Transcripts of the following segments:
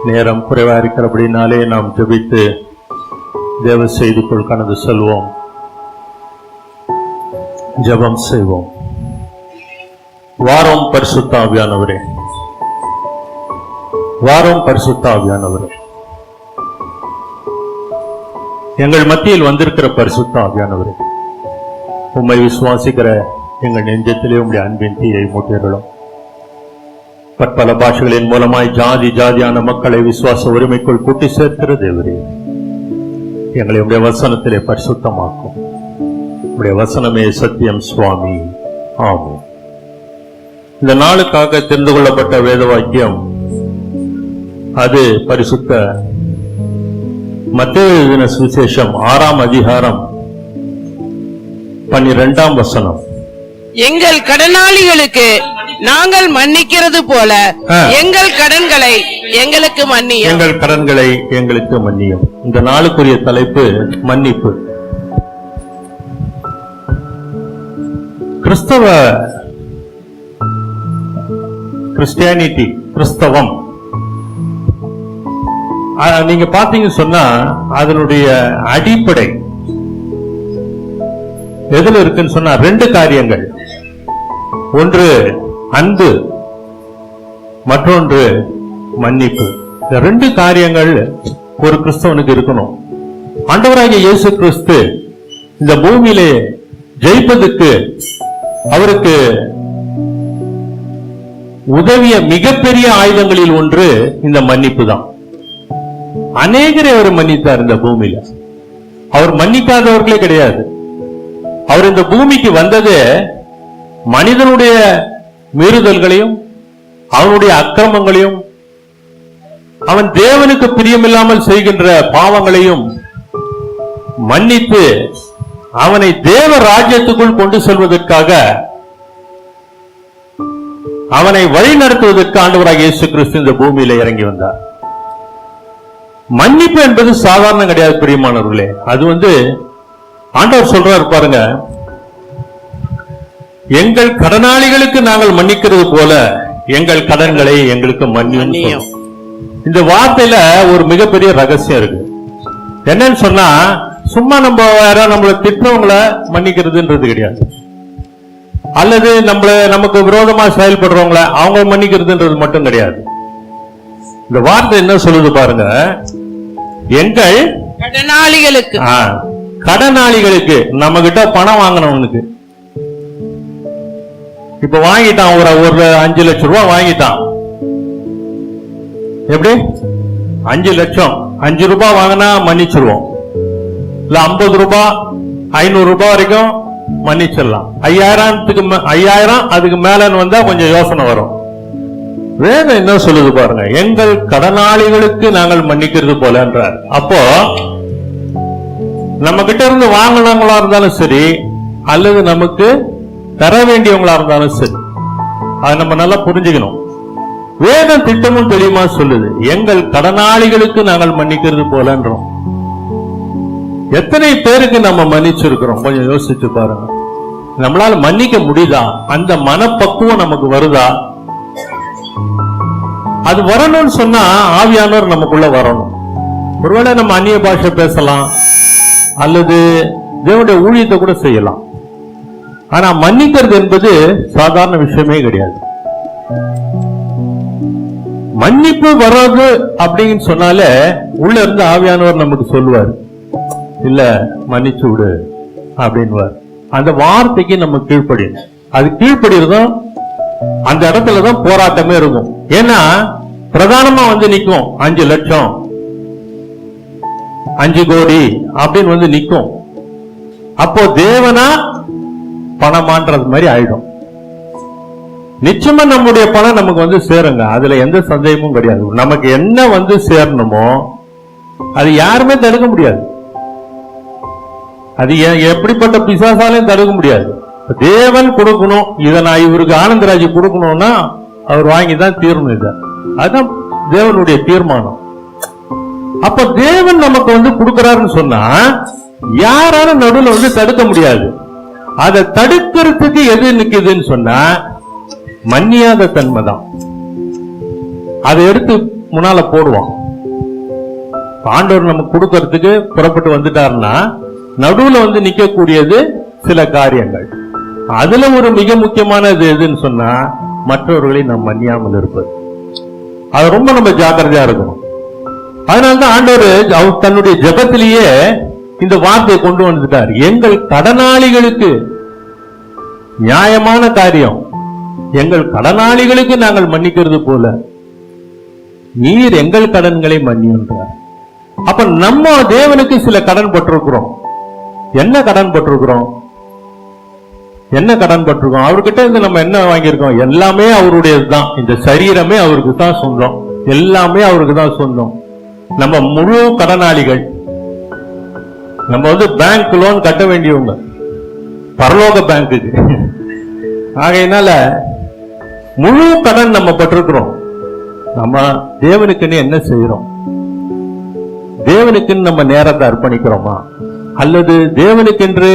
நேரம் குறைவா இருக்கிறபடினாலே நாம் ஜெபித்து தேவ செய்திக்குள் கடந்து செல்வோம். ஜெபம் செய்வோம். வாரம் பரிசுத்த ஆவியானவரே, வாரம் பரிசுத்த ஆவியானவரே, எங்கள் மத்தியில் வந்திருக்கிற பரிசுத்த ஆவியானவரே, உம்மை விசுவாசிக்கிற எங்கள் நெஞ்சத்திலே உம்முடைய அன்பின் தீயை மூட்டியர்களும் பற்பல பாஷைகளின் மூலமாய் ஜாதி ஜாதியான மக்களை விசுவாச உரிமைக்குள் கூட்டி சேர்க்கிற தேவரே, எங்களை உடைய வசனத்திலே பரிசுத்தமாக்கும். உடைய வசனமே சத்தியம் சுவாமி. ஆமென். இந்த நாளுக்காக தெரிந்து கொள்ளப்பட்ட வேத வாக்கியம் அது பரிசுத்த மத்தேயு எழுதின சுவிசேஷம் 6ஆம் அதிகாரம் 12ஆம் வசனம். எங்கள் கடனாளிகளுக்கு நாங்கள் மன்னிக்கிறது போல எங்கள் கடன்களை எங்களுக்கு மன்னியும். எங்கள் கடன்களை எங்களுக்கு மன்னியும். இந்த நாளுக்குரிய தலைப்பு மன்னிப்பு. கிறிஸ்டியானிட்டி, கிறிஸ்தவம், நீங்க பாத்தீங்க சொன்னா அதனுடைய அடிப்படை எதுல இருக்குன்னு சொன்னா 2 காரியங்கள். ஒன்று அன்பு, மற்றொன்று மன்னிப்பு. இந்த 2 காரியங்கள் ஒரு கிறிஸ்தவனுக்கு இருக்கணும். ஆண்டவராகிய இயேசு கிறிஸ்து இந்த பூமியிலே ஜெயிப்பதற்கு அவருக்கு உதவிய மிகப்பெரிய ஆயுதங்களில் ஒன்று இந்த மன்னிப்பு தான். அநேகரை அவர் மன்னித்தார். இந்த பூமியில அவர் மன்னிக்காதவர்களே கிடையாது. அவர் இந்த பூமிக்கு வந்தது மனிதனுடைய மீறுதல்களையும் அவனுடைய அக்கிரமங்களையும் அவன் தேவனுக்கு பிரியமில்லாமல் செய்கின்ற பாவங்களையும் மன்னித்து அவனை தேவ ராஜ்யத்துக்குள் கொண்டு செல்வதற்காக, அவனை வழி நடத்துவதற்கு ஆண்டவராகிய இயேசு கிறிஸ்து இந்த பூமியில இறங்கி வந்தார். மன்னிப்பு என்பது சாதாரணம் கிடையாது பிரியமானவர்களே. அது ஆண்டவர் சொல்றாரு பாருங்க, எங்கள் கடனாளிகளுக்கு நாங்கள் மன்னிக்கிறது போல எங்கள் கடன்களை எங்களுக்கு மன்னியும். இந்த வார்த்தையில ஒரு மிகப்பெரிய ரகசியம் இருக்கு. என்னன்னு சொன்னா, சும்மா நம்ம வேற நம்மளை திட்டவங்களை மன்னிக்கிறதுன்றது கிடையாது, அல்லது நமக்கு விரோதமா செயல்படுறவங்கள அவங்க மன்னிக்கிறதுன்றது மட்டும் கிடையாது. இந்த வார்த்தை என்ன சொல்லுது பாருங்க, எங்கள் கடனாளிகளுக்கு. கடனாளிகளுக்கு, நம்ம கிட்ட பணம் வாங்கினவனுக்கு. இப்ப வாங்கிட்டான், ஒரு 5 லட்சம் ரூபாய் வாங்கிட்டான். எப்படி 5 லட்சம் 5 ரூபாய் வாங்கினா மன்னிச்சிருவோம். இல்ல 50 ரூபாய் 500 ரூபாய் வரைக்கும் மன்னிச்சிடலாம். 5000 அதுக்கு மேலன்னு வந்தா கொஞ்சம் யோசனை வரும். வேதம் என்ன சொல்லுது பாருங்க, எங்கள் கடனாளிகளுக்கு நாங்கள் மன்னிக்கிறது போல என்றார். அப்போ நம்ம கிட்ட இருந்து வாங்கினவங்களா இருந்தாலும் சரி, அல்லது நமக்கு தர வேண்டியவங்களா இருந்தாலும் சரி, அதை நம்ம நல்லா புரிஞ்சுக்கணும். வேதம் திட்டமும் தெளிவா சொல்லுது, எங்கள் கடனாளிகளுக்கு நாங்கள் மன்னிக்கிறது போலன்றோம். எத்தனை பேருக்கு நம்ம மன்னிச்சிருக்கிறோம் கொஞ்சம் யோசிச்சு பாருங்க. நம்மளால மன்னிக்க முடியுதா? அந்த மனப்பக்குவம் நமக்கு வருதா? அது வரணும்னு சொன்னா ஆவியானவர் நமக்குள்ள வரணும். ஒருவேளை நம்ம அந்நிய பாஷை பேசலாம், அல்லது தேவனுடைய ஊழியத்தை கூட செய்யலாம். ஆனா மன்னிக்கிறது என்பது சாதாரண விஷயமே கிடையாது. மன்னிப்பு வராது அப்படின்னு சொன்னாலே உள்ள இருந்து ஆவியானவர் நமக்கு சொல்லுவார், இல்ல மன்னிச்சு விடு அப்படின்வார். அந்த வார்த்தைக்கு நம்ம கீழ்ப்படியணும். அது கீழ்ப்படிறதும் அந்த இடத்துலதான் போராட்டமே இருக்கும். ஏன்னா பிரதானமா நிக்கும் 5 லட்சம் 5 கோடி அப்படின்னு நிக்கும். அப்போ தேவனா பணமான்றது மாதிரி ஆயிடும். நிச்சயமா நம்முடைய பணம் நமக்கு சேருங்க, அதுல எந்த சந்தேகமும் கிடையாது. நமக்கு என்ன சேரணுமோ அது யாருமே தடுக்க முடியாது. அது எப்படிப்பட்ட பிசாசாலையும் தடுக்க முடியாது. தேவன் கொடுக்கணும், இதை நான் இவருக்கு ஆனந்தராஜ் கொடுக்கணும்னா அவர் வாங்கிதான் தீரணும். இத அதுதான் தேவனுடைய தீர்மானம். அப்ப தேவன் நமக்கு கொடுக்கிறாருன்னு சொன்னா யாராலும் நடுவில் தடுக்க முடியாது. அதை தடுக்கிறதுக்கு எது நிக்குதுன்னு சொன்னா மன்னியாத தன்மை தான். அதை எடுத்து முன்னால போடுவான். ஆண்டவர் நமக்கு கொடுக்கறதுக்கு புறப்பட்டு வந்துட்டாருன்னா நடுவுல வந்து நிக்கக்கூடியது சில காரியங்கள். அதுல ஒரு மிக முக்கியமானது எதுன்னு சொன்னா மற்றவர்களை நாம் மன்னியாமல் இருப்பது. அது ரொம்ப நம்ம ஜாக்கிரதையா இருக்கணும். அதனால்தான் ஆண்டவர் அவர் தன்னுடைய ஜெபத்திலேயே இந்த வார்த்தையை கொண்டு வந்துட்டார். எங்கள் கடனாளிகளுக்கு நியாயமான காரியம், எங்கள் கடனாளிகளுக்கு நாங்கள் மன்னிக்கிறது போல நீர் எங்கள் கடன்களை மன்னின்றார். அப்ப நம்ம தேவனுக்கு சில கடன் பட்டிருக்கிறோம். என்ன கடன் பட்டிருக்கிறோம்? என்ன கடன் பட்டிருக்கோம்? அவர்கிட்ட இருந்து நம்ம என்ன வாங்கியிருக்கோம்? எல்லாமே அவருடையது தான். இந்த சரீரமே அவருக்கு தான் சொந்தம், எல்லாமே அவருக்கு தான் சொந்தம். நம்ம முழு கடனாளிகள். நம்ம வந்து பேங்க் லோன் கட்ட வேண்டியவங்க, பரலோக பேங்குக்கு. ஆகையினால முழு கடன் நம்ம பட்டிருக்கிறோம். நம்ம தேவனுக்குன்னு என்ன செய்யறோம்? தேவனுக்குன்னு நம்ம நேரத்தை அர்ப்பணிக்கிறோமா? அல்லது தேவனுக்கென்று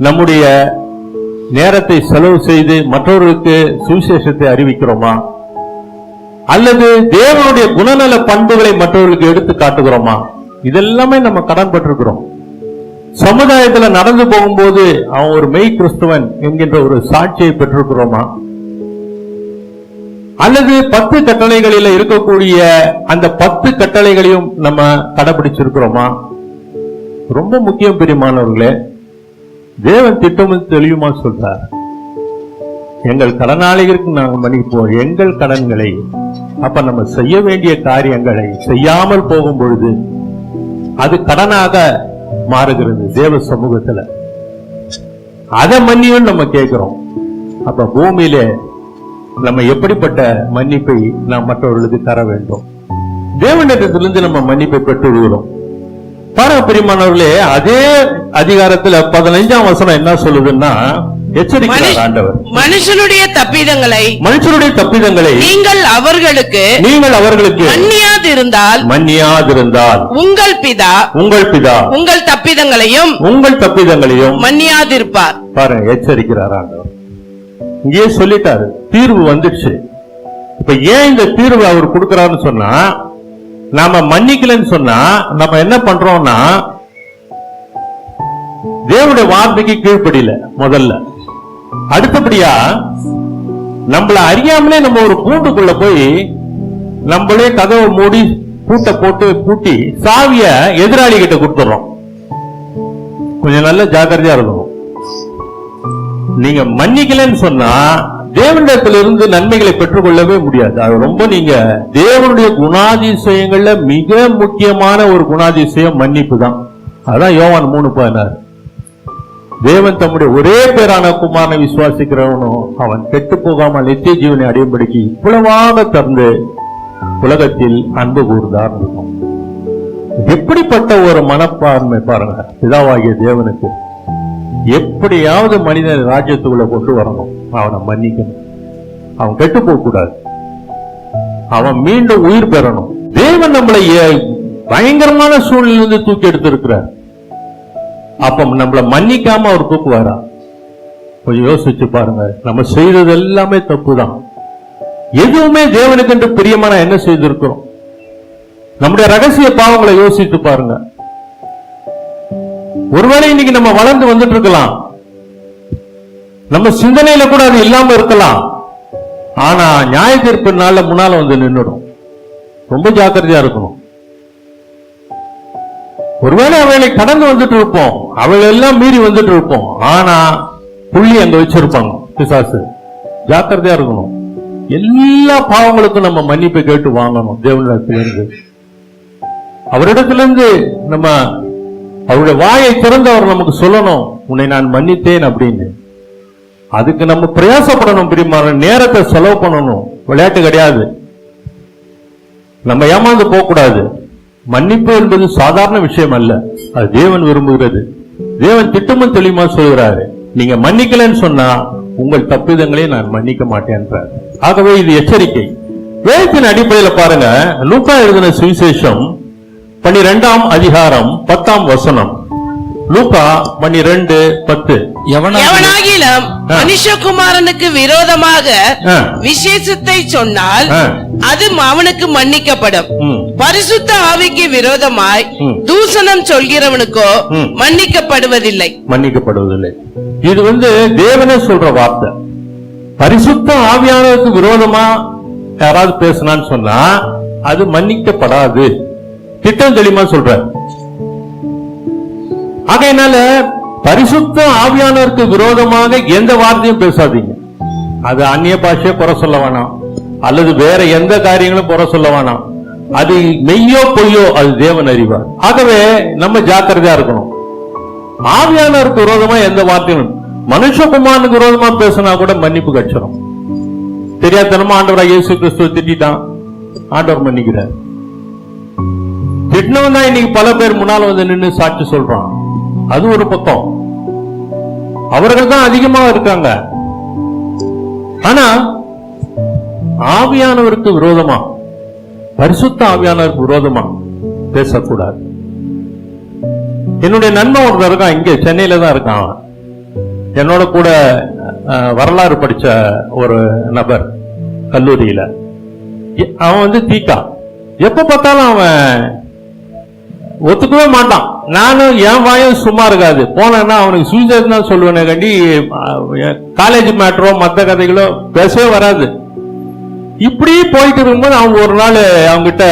நம்முடைய நேரத்தை செலவு செய்து மற்றவர்களுக்கு சுவிசேஷத்தை அறிவிக்கிறோமா? அல்லது தேவனுடைய குணநல பண்புகளை மற்றவர்களுக்கு எடுத்து காட்டுகிறோமா? இதெல்லாமே நம்ம கடன் பட்டிருக்கிறோம். சமுதாயத்துல நடந்து போகும்போது அவன் ஒரு மெய் கிறிஸ்துவன் என்கின்ற ஒரு சாட்சியை பெற்றிருக்கிறோமா? அல்லது 10 கட்டளைகளில் இருக்கக்கூடிய அந்த 10 கட்டளைகளையும் நம்ம கடைபிடிச்சிருக்கிறோமா? ரொம்ப முக்கியம் பிரியமானவர்களே. தேவன் திட்டமும் தெளிவுமா சொல்றார், எங்கள் கடனாளிகளுக்கு நாங்கள் மன்னிப்போம் எங்கள் கடன்களை. அப்ப நம்ம செய்ய வேண்டிய காரியங்களை செய்யாமல் போகும் பொழுது அது கடனாக மாறுகிறது தேவ சமூகத்துல. அதை மன்னியும் நம்ம கேட்கிறோம். அப்ப பூமியிலே நம்ம எப்படிப்பட்ட மன்னிப்பை நாம் மற்றவர்களுக்கு தர வேண்டும்? தேவனிடத்திலிருந்து நம்ம மன்னிப்பை பெற்றுள்ளோம். பாருங்க பிரியமானவர்களே, அதே அதிகாரத்துல 15ஆம் வசனம் என்ன சொல்லுதுன்னா, எச்சரிக்கிறார் ஆண்டவர். மனுஷனுடைய தப்பிதங்களை நீங்கள் அவர்களுக்கு மன்னியாதிருந்தால் உங்கள் பிதா உங்கள் தப்பிதங்களையும் மன்னியாதிருப்பார். பாருங்க, எச்சரிக்கிறார் ஆண்டவர். இங்கேயே சொல்லிட்டாரு, தீர்வு வந்துடுச்சு. இப்ப ஏன் இந்த தீர்வு அவர் கொடுக்கிறாருன்னு சொன்னா, நாம மன்னிக்கலன்னு சொன்னா நம்ம என்ன பண்றோம்னா தேவனுடைய வார்த்தைக்கு கீழ்ப்படியில முதல்ல. அடுத்தபடியா நம்மள அறியாமலே நம்ம ஒரு கூண்டுக்குள்ள போய் நம்மளே கதவை மூடி பூட்டை போட்டு பூட்டி சாவிய எதிராளி கிட்ட கொடுத்துறோம். கொஞ்சம் நல்ல ஜாக்கிரதையா இருக்கணும். நீங்க மன்னிக்கலன்னு சொன்னா தேவனிடத்திலிருந்து நன்மைகளை பெற்றுக்கொள்ளவே முடியாது. அது ரொம்ப நீங்க தேவனுடைய குணாதிசயங்கள்ல மிக முக்கியமான ஒரு குணாதிசயம் மன்னிப்பு தான். அதான் யோவான் 3:16. தேவன் தம்முடைய ஒரே பேரான குமாரனை விசுவாசிக்கிறவனும் அவன் கெட்டு போகாமல் நித்திய ஜீவனை அடையும்படிக்கு இவ்வளவாக தந்து உலகத்தில் அன்பு கூர்ந்தார். எப்படிப்பட்ட ஒரு மனப்பான்மை பாருங்க பிதாவாகிய தேவனுக்கு. எப்படியாவது மனிதன் ராஜ்யத்துக்குள்ள கொண்டு வரணும், அவனை மன்னிக்கணும், அவன் கெட்டு போக கூடாது, அவன் மீண்டும் உயிர் பெறணும். தேவன் நம்மளை பயங்கரமான சூழ்நிலிருந்து தூக்கி எடுத்திருக்கிறார். அப்ப நம்மளை மன்னிக்காம அவர் தூக்குவாரா? கொஞ்சம் யோசிச்சு பாருங்க. நம்ம செய்தது எல்லாமே தப்புதான். எதுவுமே தேவனுக்கு என்று பிரியமான என்ன செய்திருக்கிறோம்? நம்முடைய ரகசிய பாவங்களை யோசித்து பாருங்க. ஒருவேளை இன்னைக்கு நம்ம வளர்ந்து வந்துட்டு இருக்கலாம், நம்ம சிந்தனையில கூட அது இல்லாம இருக்கலாம். ஆனா நியாய தீர்ப்பு நாள்ல முன்னால வந்து நின்றுடும். ரொம்ப ஜாக்கிரதையா இருக்கணும். ஒருவேளை அவளை கடந்து வந்துட்டு இருப்போம், அவளை எல்லாம் மீறி வந்துட்டு இருப்போம். ஆனா புள்ளி அங்க வச்சிருப்பாங்க பிசாசு. ஜாக்கிரதையா இருக்கணும். எல்லா பாவங்களுக்கும் நம்ம மன்னிப்பை கேட்டு வாங்கணும் தேவனிடத்திலிருந்து. அவரிடத்திலிருந்து நம்ம அவருடைய வாயை திறந்து அவர் நமக்கு சொல்லணும், உன்னை நான் மன்னித்தேன் அப்படின்னு. அதுக்கு நம்ம பிரயாசப்படணும் பிரியமான, நேரத்தை செலவு பண்ணணும். விளையாட்டு கிடையாது. நம்ம ஏமாந்து போக கூடாது. மன்னிப்பு என்பது சாதாரண விஷயம் அல்ல, அது தேவன் விரும்புகிறது. தேவன் திட்டமும் தெளிவா சொல்கிறாரு, நீங்க மன்னிக்கலன்னு சொன்னா உங்கள் தப்பிதங்களை நான் மன்னிக்க மாட்டேன்றார். ஆகவே இது எச்சரிக்கை. வேதத்தின் அடிப்படையில் பாருங்க, லூக்கா எழுதின சுவிசேஷம் 12ஆம் அதிகாரம் 10ஆம் வசனம். லூக்கா 12:10. எவனாகிலும் மனுஷகுமாரனுக்கு விரோதமாக விசேஷத்தை சொன்னால் அது அவனுக்கு மன்னிக்கப்படும். பரிசுத்த ஆவிக்கு விரோதமாய் தூஷணம் சொல்கிறவனுக்கோ மன்னிக்கப்படுவதில்லை. இது தேவனே சொல்ற வார்த்தை. பரிசுத்த ஆவியானவருக்கு விரோதமா யாராவது பேசினான்னு சொன்னா அது மன்னிக்கப்படாது. திட்டம் தெளிவா சொல்ற. ஆகையினால பரிசுத்த ஆவியானவருக்கு விரோதமாக எந்த வார்த்தையும் பேசாதீங்க. அது அந்நிய பாஷையை குறை சொல்ல வேணாம், அல்லது வேற எந்த காரியங்களும் குறை சொல்ல வேணாம். அது மெய்யோ பொய்யோ அது தேவன் அறிவார். ஆகவே நம்ம ஜாக்கிரதையா இருக்கணும். ஆவியானவருக்கு விரோதமா எந்த வார்த்தையும், மனுஷகுமாரனுக்கு விரோதமா பேசினா கூட மன்னிப்பு கிடைச்சிடும். தெரியாதனமா ஆண்டவராக இயேசு கிறிஸ்துவ திட்டான், ஆண்டவர் மன்னிக்கிறார். திட்டினவன் தான் இன்னைக்கு பல பேர் முன்னால் நின்று சாட்சி சொல்றான். அது ஒரு பக்கம், அவர்கள் தான் அதிகமா இருக்காங்க. ஆனா ஆவியானவருக்கு விரோதமா, பரிசுத்த ஆவியானவருக்கு விரோதமா பேசக்கூடாது. என்னுடைய நண்பன் ஒருத்தர் இருக்கான், இங்க சென்னையில தான் இருக்கான். என்னோட கூட வரலாறு படிச்ச ஒரு நபர் கல்லூரியில. அவன் தீக்கா. எப்ப பார்த்தாலும் அவன் ஒத்துக்கவே மாட்டான். நானும் என் வாயும் சும்மா இருக்காது. போனா அவனுக்கு சுவிசேஷம் தான் சொல்லுவேனே கண்டி காலேஜ் மேட்டரோ மற்ற கதைகளோ பேசவே வராது. இப்படி போயிட்டு இருக்கும்போது அவன் ஒரு நாள் அவங்கிட்ட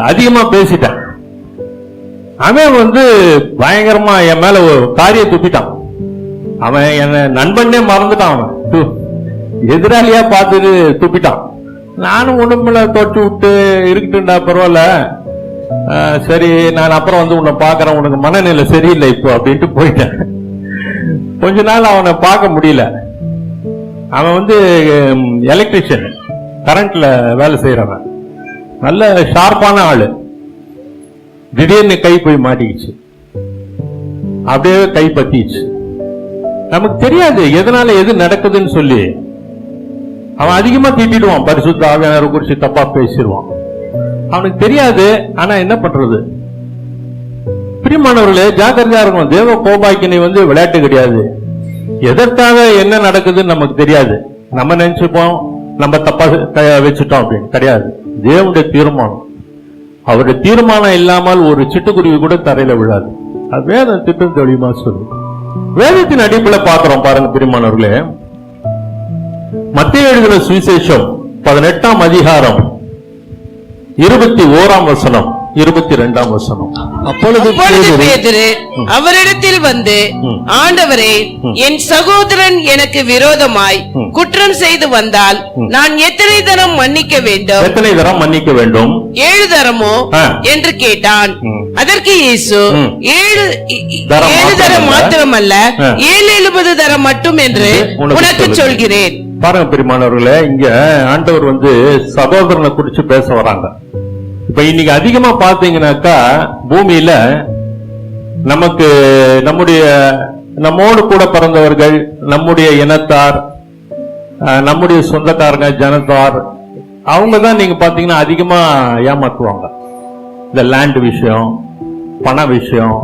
அதிகமா பேசிட்டான். அவன் பயங்கரமா என் மேல ஒரு காரியம் துப்பிட்டான். அவன் என்ன நண்பனே மறந்துட்டான். அவன் எதிராளியா பார்த்துட்டு துப்பிட்டான். நானும் ஒண்ணுமில்ல தொட்டு விட்டு இருக்கட்டும்டா, பரவாயில்ல, சரி நான் அப்புறம் உன்னை பாக்குறேன், உனக்கு மனநிலை சரியில்லை இப்போ அப்படின்ட்டு போயிட்டேன். கொஞ்ச நாள் அவனை பார்க்க முடியல. அவன் எலக்ட்ரிஷியன், கரண்ட்ல வேலை செய்யறவன், நல்ல ஷார்ப்பான ஆளு. திடீர்னு கை போய் மாட்டிக்கிச்சு, அப்படியே கை பத்திச்சு. நமக்கு தெரியாது எதனால எது நடக்குதுன்னு சொல்லி. அவன் அதிகமா திட்டிடுவான், பரிசுத்த ஆவியானவரை குறிச்சு தப்பா பேசிடுவான். அவனுக்கு தெரியாது. ஆனா என்ன பண்றது? பிரியமானவர்களே, ஜாக்கிரதையா இருக்கணும். தேவ கோபாக்கினை விளையாட்டு கிடையாது. எதற்காக என்ன நடக்குதுன்னு நமக்கு தெரியாது. நம்ம நினைச்சுப்போம் நம்ம தப்பா வச்சுட்டோம் அப்படின்னு. கிடையாது. தேவனுடைய தீர்மானம். அவருடைய தீர்மானம் இல்லாமல் ஒரு சிட்டுக்குருவி கூட தரையில விழாது. அது வேதம் திட்டம் தெளிவா சொல்லும். வேதத்தின் அடிப்படையில் பார்க்கிறோம் பாருங்க பிரியமானவர்களே. மத்தேயு எழுதின சுவிசேஷம் 18ஆம் அதிகாரம் 21ஆம் வசனம் 22ஆம் வசனம். அப்பொழுது பேதுரு அவரிடத்தில் ஆண்டவரே, என் சகோதரன் எனக்கு விரோதமாய் குற்றம் செய்து வந்தால் நான் எத்தனை தரம் மன்னிக்க வேண்டும்? எத்தனை தரம் மன்னிக்க வேண்டும்? 7 தரமோ என்று கேட்டான். அதற்கு இயேசு 7 தரம் மாத்திரமல்ல 770 தரம் மட்டும் என்று உனக்கு சொல்கிறேன். பாருங்க பிரியமானவர்களே, இங்க ஆண்டவர் சகோதரனை குறிச்சு பேச வராங்க. இப்ப இன்னைக்கு அதிகமா பாத்தீங்கன்னாக்கா பூமியில நமக்கு நம்மோடு கூட பிறந்தவர்கள், நம்முடைய இனத்தார், நம்முடைய சொந்தக்காரங்க, ஜனத்தார், அவங்க தான் நீங்க பாத்தீங்கன்னா அதிகமா ஏமாத்துவாங்க. இந்த லேண்ட் விஷயம், பண விஷயம்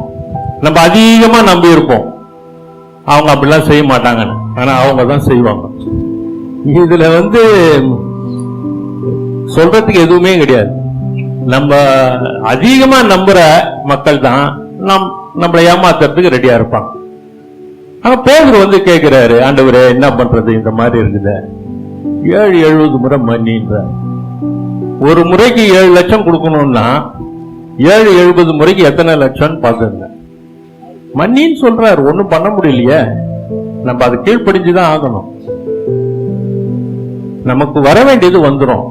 நம்ம அதிகமா நம்பி இருப்போம். அவங்க அப்படிலாம் செய்ய மாட்டாங்கன்னு, ஆனா அவங்க தான் செய்வாங்க. இதுல சொல்றதுக்கு எதுவுமே கிடையாது. நம்ம அதிகமா நம்புற மக்கள் தான் நம்மளை ஏமாத்துறதுக்கு ரெடியா இருப்பாங்க. ஆனா பேதுரு கேட்கிறாரு, ஆண்டவரே என்ன பண்றது, இந்த மாதிரி இருக்குது, 770 முறை மன்னின்ற. ஒரு முறைக்கு 7 லட்சம் கொடுக்கணும்னா 770 முறைக்கு எத்தனை லட்சம் பாத்துங்க. மன்னின்னு சொல்றாரு, ஒண்ணும் பண்ண முடியலையே. நம்ம அதை கீழ்ப்படிஞ்சுதான் ஆகணும். நமக்கு வர வேண்டியது வந்துடும்.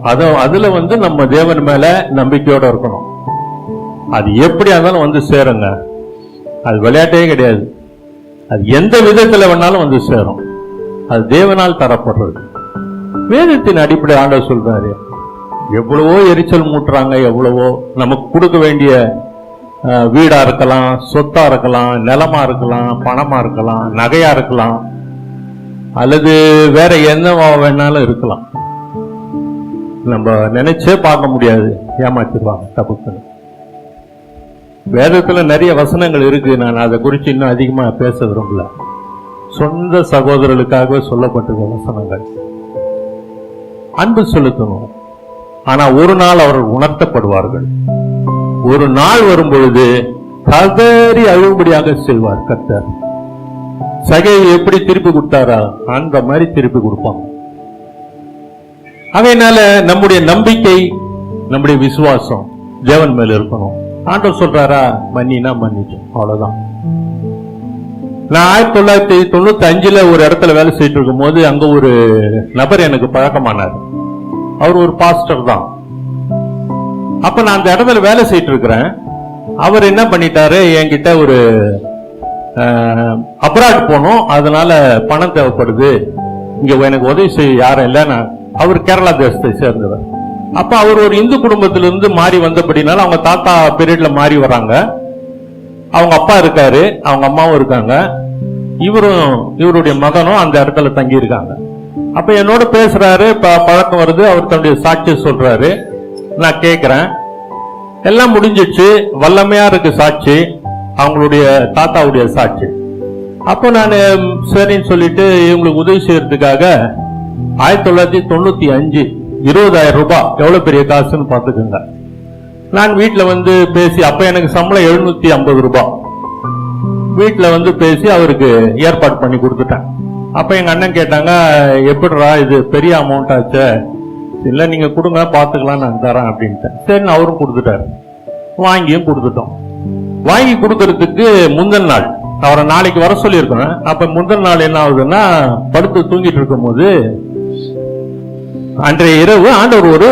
அதுல நம்ம தேவன் மேல நம்பிக்கையோட இருக்கணும். அது எப்படியா இருந்தாலும் சேருங்க. அது விளையாட்டே கிடையாது. அது எந்த விதத்துல வேணாலும் சேரும். அது தேவனால் தரப்படுறது. வேதத்தின் அடிப்படை ஆண்டவர் சொல்றாரு, எவ்வளவோ எரிச்சல் மூட்டுறாங்க, எவ்வளவோ நமக்கு கொடுக்க வேண்டிய வீடா இருக்கலாம், சொத்தா இருக்கலாம், நிலமா இருக்கலாம், பணமா இருக்கலாம், நகையா இருக்கலாம், அல்லது வேற என்னவா வேணாலும் இருக்கலாம். நம்ம நினைச்சே பார்க்க முடியாது, ஏமாத்திடுவாங்க தப்புக்கு. வேதத்துல நிறைய வசனங்கள் இருக்கு, நான் அதை குறித்து இன்னும் அதிகமா பேச விரும்பல. சொந்த சகோதரர்களுக்காகவே சொல்லப்பட்டிருக்க வசனங்கள். அன்பு செலுத்தணும், ஆனா ஒரு நாள் அவர்கள் உணர்த்தப்படுவார்கள். ஒரு நாள் வரும்பொழுது கதறி அழும்படியாக செய்வார் கர்த்தர். சகையை எப்படி திருப்பி கொடுத்தாரா அந்த மாதிரி திருப்பி கொடுப்பாங்க. அதனால நம்முடைய நம்பிக்கை, நம்முடைய விசுவாசம் தேவன் மேல இருக்கணும். ஆண்டவர் சொல்றாரா மன்னினா மன்னிச்சோம், அவ்வளவுதான். நான் 1995 ஒரு இடத்துல வேலை செய்யிட்டு இருக்கும் போது அங்க ஒரு நபர் எனக்கு பழக்கமானார். அவர் ஒரு பாஸ்டர் தான். அப்ப நான் அந்த இடத்துல வேலை செய்யிட்டு இருக்கிறேன். அவர் என்ன பண்ணிட்டாரு, என்கிட்ட ஒரு அப்ராட் போனோம், அதனால பணம் தேவைப்படுது, இங்க எனக்கு உதவி செய்ய யாரும் இல்லை. அவர் கேரளா தேசத்தை சேர்ந்தவர். அப்ப அவர் ஒரு இந்து குடும்பத்திலிருந்து மாறி வந்தபடினால அவங்க தாத்தா பீரியட்ல மாறி வராங்க. அவங்க அப்பா இருக்காரு, அவங்க அம்மாவும் இருக்காங்க, இவரும் இவருடைய மகனும் அந்த இடத்துல தங்கி இருக்காங்க. அப்ப என்னோட பேசுறாரு, பழக்கம் வருது, அவர் தன்னுடைய சாட்சியை சொல்றாரு. நான் கேட்கிறேன், எல்லாம் முடிஞ்சிச்சு, வல்லமையா இருக்கு சாட்சி, அவங்களுடைய தாத்தாவுடைய சாட்சி. அப்ப நான் சரின்னு சொல்லிட்டு இவங்களுக்கு உதவி செய்யறதுக்காக 1995 20,000 ரூபாய், எவ்வளவு பெரிய காசுன்னு பாத்துக்கோங்க. நான் வீட்டுல வந்து பேசி, அப்ப எனக்கு சம்பளம் 750 ரூபாய். வீட்டுல வந்து பேசி அவருக்கு ஏற்பாடு பண்ணி கொடுத்துட்டேன். அப்ப எங்க அண்ணன் கேட்டாங்க, எப்படிரா இது பெரிய அமௌண்ட் ஆச்சு, இல்ல நீங்க கொடுங்க பாத்துக்கலாம் நான் தரேன் அப்படின்ட்டு. சரி அவரும் கொடுத்துட்டாரு, வாங்கியும் கொடுத்துட்டோம். வாங்கி கொடுக்கறதுக்கு முந்தின நாள் அவரை நாளைக்கு வர சொல்லியிருக்கேன். அப்ப முந்தின நாள் என்ன ஆகுதுன்னா, படுத்து தூங்கிட்டு இருக்கும் போது அன்றைய இரவு ஆண்டவர் ஒரு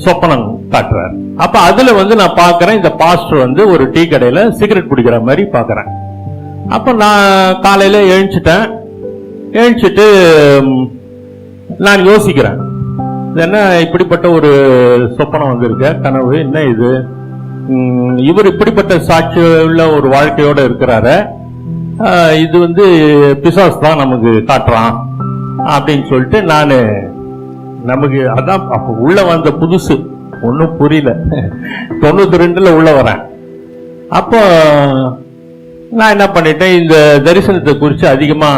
சொப்பனம் காட்டுறாரு. அப்ப அதுல வந்து நான் பாக்குறேன், இந்த பாஸ்டர் வந்து ஒரு டீ கடையில சிகரெட் பிடிக்கிற மாதிரி பாக்குறேன். அப்ப நான் காலையில எழுந்துட்டு நான் யோசிக்கிறேன், என்ன இப்படிப்பட்ட ஒரு சொப்பனம் வந்திருக்க, கனவு என்ன இது, இவர் இப்படிப்பட்ட சாட்சி உள்ள ஒரு வாழ்க்கையோட இருக்கிறாரு, இது வந்து பிசாசு தான் நமக்கு காட்டுறான் அப்படின்னு சொல்லிட்டு நானு, நமக்கு அதான் அப்ப உள்ள வந்த புதுசு, ஒன்னும் புரியல. 92 உள்ள வரேன். அப்போ நான் என்ன பண்ணிட்டேன், இந்த தரிசனத்தை குறித்து அதிகமா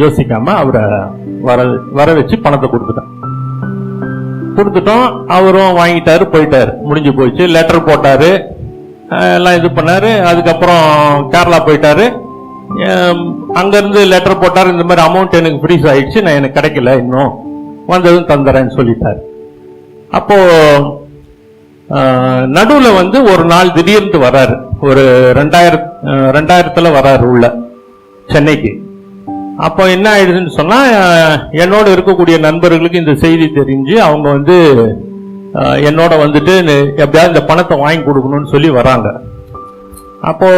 யோசிக்காம அவரை வர வச்சு பணத்தை கொடுத்துட்டோம். அவரும் வாங்கிட்டாரு, போயிட்டாரு, முடிஞ்சு போயிடுச்சு. லெட்டர் போட்டாரு, எல்லாம் இது பண்ணாரு. அதுக்கப்புறம் கேரளா போயிட்டாரு. அங்க இருந்து லெட்டர் போட்டாரு, இந்த மாதிரி அமௌண்ட் எனக்கு ஃப்ரீஸ் ஆயிடுச்சு, நான் எனக்கு கிடைக்கல, இன்னும் வந்ததும் தந்துறேன்னு சொல்லிட்டாரு. அப்போ நடுவுல வந்து ஒரு நாள் திடீர்னு வராரு, ஒரு 2000 வராரு உள்ள சென்னைக்கு. அப்போ என்ன ஆயிடுதுன்னு சொன்னா, என்னோட இருக்கக்கூடிய நண்பர்களுக்கு இந்த செய்தி தெரிஞ்சு அவங்க வந்து என்னோட வந்துட்டு எப்படியாவது இந்த பணத்தை வாங்கி கொடுக்கணும்னு சொல்லி வராங்க. அப்போ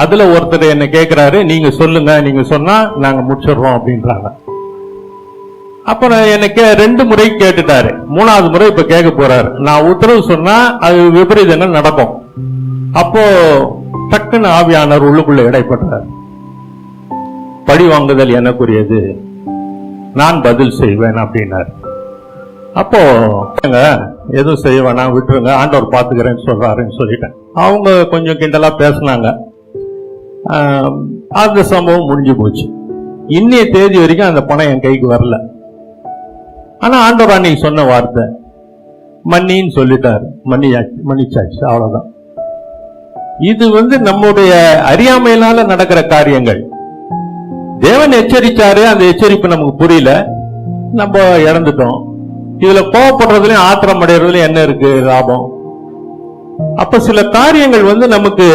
அதுல ஒருத்தர் என்ன கேட்கிறாரு, நீங்க சொல்லுங்க, நீங்க சொன்னா நாங்க முடிச்சிடுறோம் அப்படின்றாங்க. அப்ப எனக்கு 2 முறை கேட்டுட்டாரு, 3வது முறை இப்ப கேட்க போறாரு. நான் உத்தரவு சொன்னா அது விபரீதம் நடக்கும். அப்போ டக்குன்னு ஆவியானவர் உள்ளுக்குள்ள இடைப்பட்டார். பழி வாங்குதல் எனக்குரியது, நான் பதில் செய்வேன் அப்படின்னாரு. அப்போ எதுவும் செய்ய வேணாம், விட்டுருங்க, ஆண்டவர் பாத்துக்கிறேன்னு சொல்றாருன்னு சொல்லிட்டேன். அவங்க கொஞ்சம் கிண்டலா பேசினாங்க. அந்த சம்பவம் முடிஞ்சு போச்சு. இன்னைய தேதி வரைக்கும் அந்த பணம் என் கைக்கு வரல. ஆனா ஆண்டவர் அன்னைக்கு சொன்ன வார்த்தை மன்னின்னு சொல்லிட்டாரு, மன்னிச்சாச்சு, அவ்வளவுதான். இது வந்து நம்முடைய அறியாமையினால நடக்கிற காரியங்கள். தேவன் எச்சரிச்சாரு, அந்த எச்சரிப்பு நமக்கு புரியல, நம்ம இழந்துட்டோம். இதுல கோவப்படுறதுலயும் ஆத்திரம் அடைறதுலயும் என்ன இருக்கு லாபம்? அப்ப சில காரியங்கள் வந்து நமக்கு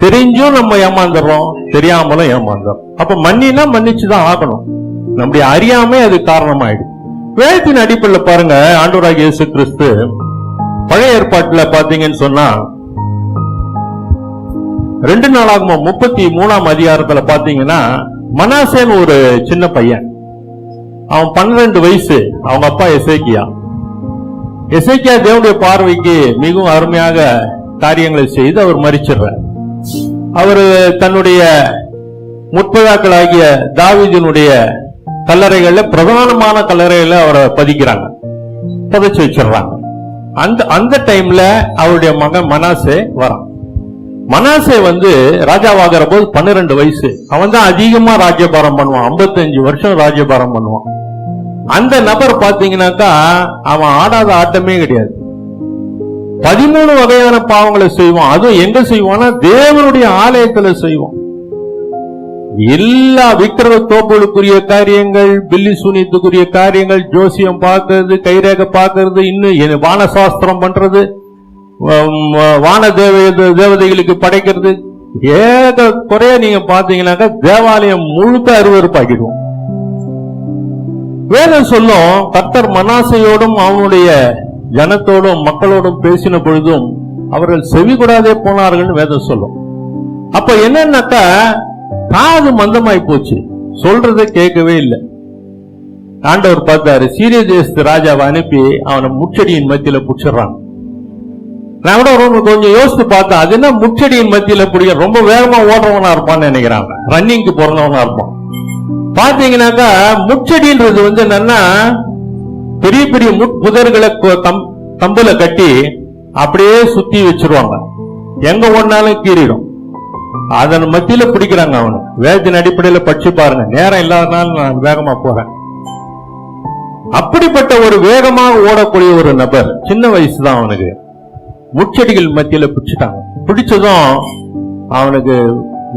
தெரிஞ்சும் நம்ம ஏமாந்துடுறோம், தெரியாமலும் ஏமாந்துறோம். அப்ப மன்னினா மன்னிச்சுதான் ஆகணும். நம்முடைய அறியாமை அது காரணமாயிடும். வேதத்தின் அடிப்படையில் பாருங்க, ஆண்டவராகிய இயேசு கிறிஸ்து பழைய ஏற்பாட்டுல பாத்தீங்கன்னு சொன்னா 2 நாளாகமம் 33ஆம் அதிகாரத்துல பாத்தீங்கன்னா, மனாசேன்னு ஒரு சின்ன பையன், அவன் 12 வயசு, அவங்க அப்பா எசேக்கியா தேவனுடைய பார்வைக்கு மிகவும் அருமையாக காரியங்களை செய்து அவர் மரிச்சிடுறார். அவர் தன்னுடைய முற்பதாக்களாகிய தாவீதினுடைய கல்லறைகள்ல, பிரதானமான கல்லறைகள்ல அவரை பதிக்கிறாங்க, புதைச்சு வச்சிடுறாங்க. அந்த டைம்ல அவருடைய மகன் மனாசே வரான். மனாசே ராஜாவாகிற போது 12 வயசு. அவன் தான் அதிகமா ராஜ்யபாரம் பண்ணுவான். 55 வருஷம் ராஜ்யபாரம் பண்ணுவான். அந்த நபர் பாத்தீங்கன்னாக்கா அவன் ஆடாத ஆட்டமே கிடையாது. 13 வகையான பாவங்களை செய்வான். அதுவும் எங்க செய்வான்னா தேவனுடைய ஆலயத்துல செய்வான். எல்லா விக்கிரக தோப்புகளுக்குரிய காரியங்கள், பில்லி சூனியத்துக்குரிய காரியங்கள், ஜோசியம் பார்க்கறது, கைரேகை பார்க்கறது, இன்னும் வானசாஸ்திரம் பண்றது, வான தேவதைகளுக்கு படைக்கிறது, ஏக குறைய நீங்க பாத்தீங்கன்னாக்கா தேவாலயம் முழுக்க அருவருப்பாக்கிடுவோம். வேதம் சொல்லும், கர்த்தர் மனாசையோடும் அவனுடைய ஜனத்தோடும் மக்களோடும் பேசின பொழுதும் அவர்கள் செவி கூடாதே போனார்கள் வேதம் சொல்லும். அப்ப என்னன்னாக்கா காது மந்தமாய் போச்சு, சொல்றதை கேட்கவே இல்லை. ஆண்டவர் பார்த்தாரு, சீரிய தேசத்து ராஜாவை அனுப்பி அவனை முச்செடியின் மத்தியில புடிச்சிடறான். நான் கூட கொஞ்சம் யோசித்து பார்த்தேன், அது என்ன முச்செடியின் மத்தியில பிடிக்க, ரொம்ப வேகமா ஓடுறவனா இருப்பான்னு நினைக்கிறாங்க, ரன்னிங்க்கு பிறந்தவனா இருப்பான். பாத்தீங்கன்னாக்கா முச்செடின்றது என்னன்னா பெரிய பெரிய முட்புதர்களை கம்புல கட்டி அப்படியே சுத்தி வச்சிருவாங்க, எங்க ஒன்னாலும் கீறிடும். அதன் மத்தியில பிடிக்கிறாங்க அவனு. வேதத்தின் அடிப்படையில படிச்சு பாருங்க, நேரம் இல்லாதனால நான் வேகமா போறேன். அப்படிப்பட்ட ஒரு வேகமாக ஓடக்கூடிய ஒரு நபர், சின்ன வயசுதான் அவனுக்கு, முச்செடிகள் மத்தியில பிடிச்சிட்டாங்க. பிடிச்சதும் அவனுக்கு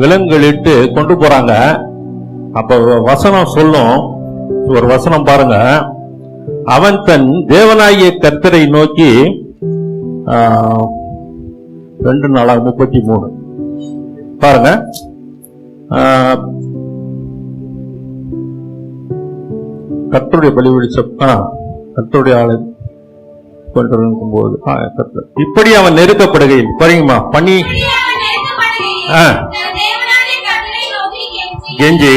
விலங்குகளிட்டு கொண்டு போறாங்க. அப்ப வசனம் சொல்லும், ஒரு வசனம் பாருங்க, அவன் தன் தேவனாகிய கர்த்தரை நோக்கி 2:33 பாருங்க, கர்த்தருடைய பலிபீட கர்த்தருடைய ஆளை கொண்டிருக்கும் போது இப்படி அவன் நெருக்கப்படுகையில் பாருங்கம்மா பண்ணி கெஞ்சி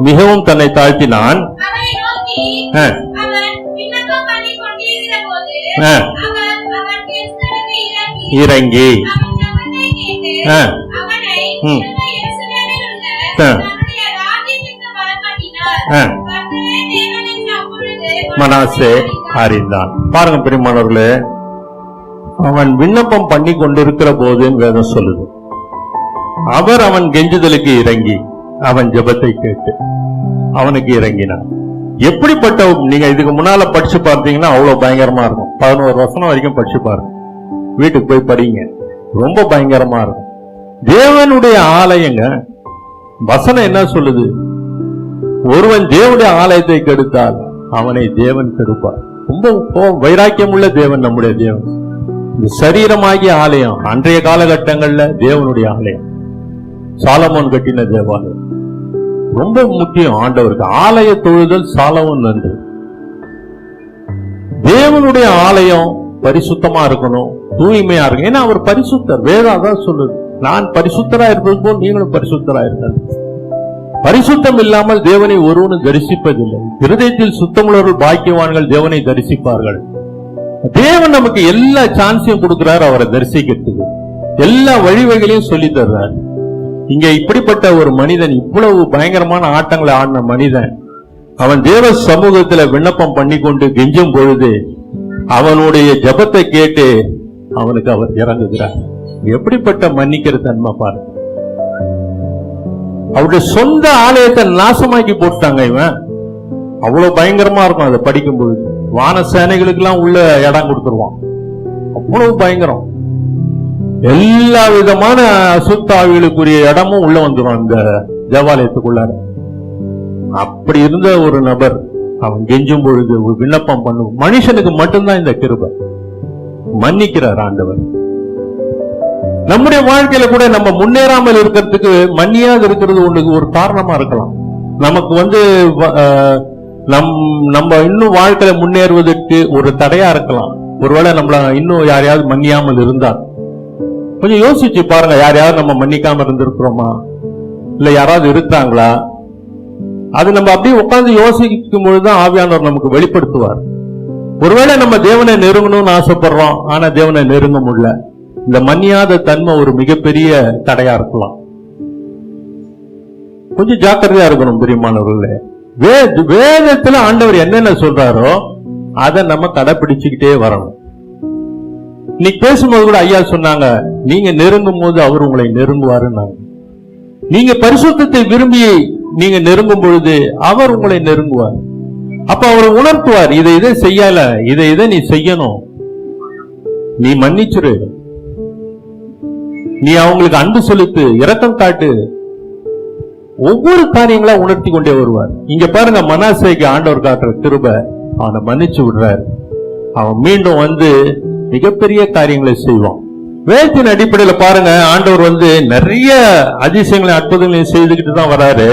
மிகவும் தன்னை தாழ்த்தினான். இறங்கி மனாசே அறிந்தான். பாருங்க பெரியமானவர்களே, அவன் விண்ணப்பம் பண்ணி கொண்டிருக்கிற போது வேதம் சொல்லுது, அவன் கெஞ்சுதலுக்கு இறங்கி அவன் ஜெபத்தை கேட்டு அவனுக்கு இறங்கினான். எப்படிப்பட்ட, நீங்க இதுக்கு முன்னால படிச்சு பார்த்தீங்கன்னா அவ்வளவு பயங்கரமா இருக்கும். 11 வசனம் வரைக்கும் படிச்சு பாருங்க, வீட்டுக்கு போய் படிங்க, ரொம்ப பயங்கரமா இருக்கும். தேவனுடைய ஆலயங்க, வசனம் என்ன சொல்லுது, ஒருவன் தேவனுடைய ஆலயத்தை கெடுத்தால் அவனை தேவன் கெடுப்பார். ரொம்ப வைராக்கியம் உள்ள தேவன் நம்முடைய தேவன். இந்த சரீரமாகிய ஆலயம் அன்றைய காலகட்டங்கள்ல தேவனுடைய ஆலயம், சாலமோன் கட்டின தேவாலயம் ரொம்ப முக்கியம் ஆண்டவருக்கு. ஆலய தொழுதல் சாலமோன் நன்று. தேவனுடைய ஆலயம் பரிசுத்தமா இருக்கணும், தூய்மையா இருக்கும். ஏன்னா அவர் பரிசுத்தர். வேதம் தான் சொல்லுது, நான் பரிசுத்தரா இருப்பது போல் நீங்களும் பரிசுத்தரா இருங்கள். பரிசுத்தம் இல்லாமல் தேவனை ஒருவனும் தரிசிப்பதில்லை. இருதயத்தில் சுத்தமுள்ளவர்கள் பாக்கியவான்கள் தேவனை தரிசிப்பார்கள். தேவன் நமக்கு எல்லா சான்ஸையும் கொடுக்கிறார் அவரை தரிசிக்கிறதுக்கு, எல்லா வழிவகைகளையும் சொல்லி தர்றார். இங்க இப்படிப்பட்ட ஒரு மனிதன், இவ்வளவு பயங்கரமான ஆட்டங்களை ஆடின மனிதன், அவன் தேவ சமூகத்துல விண்ணப்பம் பண்ணி கொண்டு கெஞ்சும் பொழுது அவனுடைய ஜபத்தை கேட்டு அவனுக்கு அவர் இறங்குகிறார். எப்படிப்பட்ட மன்னிக்கிற தன்மை பாருங்க. அவருடைய சொந்த ஆலயத்தை நாசமாக்கி போட்டாங்க. இவன் அவ்வளவு பயங்கரமா இருக்கும். அதை படிக்கும் பொழுது வான சேனைகளுக்கு எல்லாம் உள்ள இடம் கொடுத்துருவான். அவ்வளவு பயங்கரம். எல்லா விதமான அசுத்தாவிகளுக்குரிய இடமும் உள்ள வந்துடும் இந்த தேவாலயத்துக்குள்ளார. அப்படி இருந்த ஒரு நபர் அவன் கெஞ்சும் பொழுது ஒரு விண்ணப்பம் பண்ணும். மனுஷனுக்கு மட்டும்தான் இந்த கிருபை, மன்னிக்கிறார் ஆண்டவர். நம்முடைய வாழ்க்கையில கூட நம்ம முன்னேறாமல் இருக்கிறதுக்கு மன்னியாக இருக்கிறது ஒண்ணுக்கு ஒரு காரணமா இருக்கலாம். நமக்கு நம்ம இன்னும் வாழ்க்கையில முன்னேறுவதற்கு ஒரு தடையா இருக்கலாம். ஒருவேளை நம்மள இன்னும் யாரையாவது மன்னியாமல் இருந்தால் கொஞ்சம் யோசிச்சு பாருங்க, யாரையாவது நம்ம மன்னிக்காம இருந்திருக்கிறோமா, இல்ல யாராவது இருக்காங்களா? அது நம்ம அப்படியே உட்கார்ந்து யோசிக்கும் பொழுதுதான் ஆவியானவர் நமக்கு வெளிப்படுத்துவார். ஒருவேளை நம்ம தேவனை நெருங்கணும்னு ஆசைப்படுறோம், ஆனா தேவனை நெருங்க முடியல. இந்த மன்னியாத தன்மை ஒரு மிகப்பெரிய தடையா இருக்கலாம். கொஞ்சம் ஜாக்கிரதையா இருக்கணும் பிரியமானவர்களே. வேதத்துல ஆண்டவர் என்னென்ன சொல்றாரோ அதை நம்ம கடைபிடிச்சுக்கிட்டே வரணும். இன்னைக்கு பேசும்போது கூட ஐயா சொன்னாங்க, நீங்க நெருங்கும் போது அவர் உங்களை நெருங்குவாருன்னாங்க. நீங்க பரிசுத்தத்தை விரும்பி நீங்க நெருங்கும் பொழுது அவர் உங்களை நெருங்குவார். அப்ப அவர் உணர்த்துவார், இதை செய்யல, இதை நீ செய்யணும், நீ மன்னிச்சிரு, நீ அவங்களுக்கு அன்பு செலுத்து, இரக்கம் காட்டு, ஒவ்வொரு காரியங்களா உணர்த்தி கொண்டே வருவார். இங்க பாருங்க, மனாசேக்கு ஆண்டவர் காட்டுற கிருபை, அவனை மன்னிச்சு விடுறார். அவன் மீண்டும் வந்து மிகப்பெரிய காரியங்களை செய்வான். வேதத்தின் அடிப்படையில பாருங்க, ஆண்டவர் நிறைய அதிசயங்களை அற்புதங்களையும் செய்துகிட்டு தான் வராரு.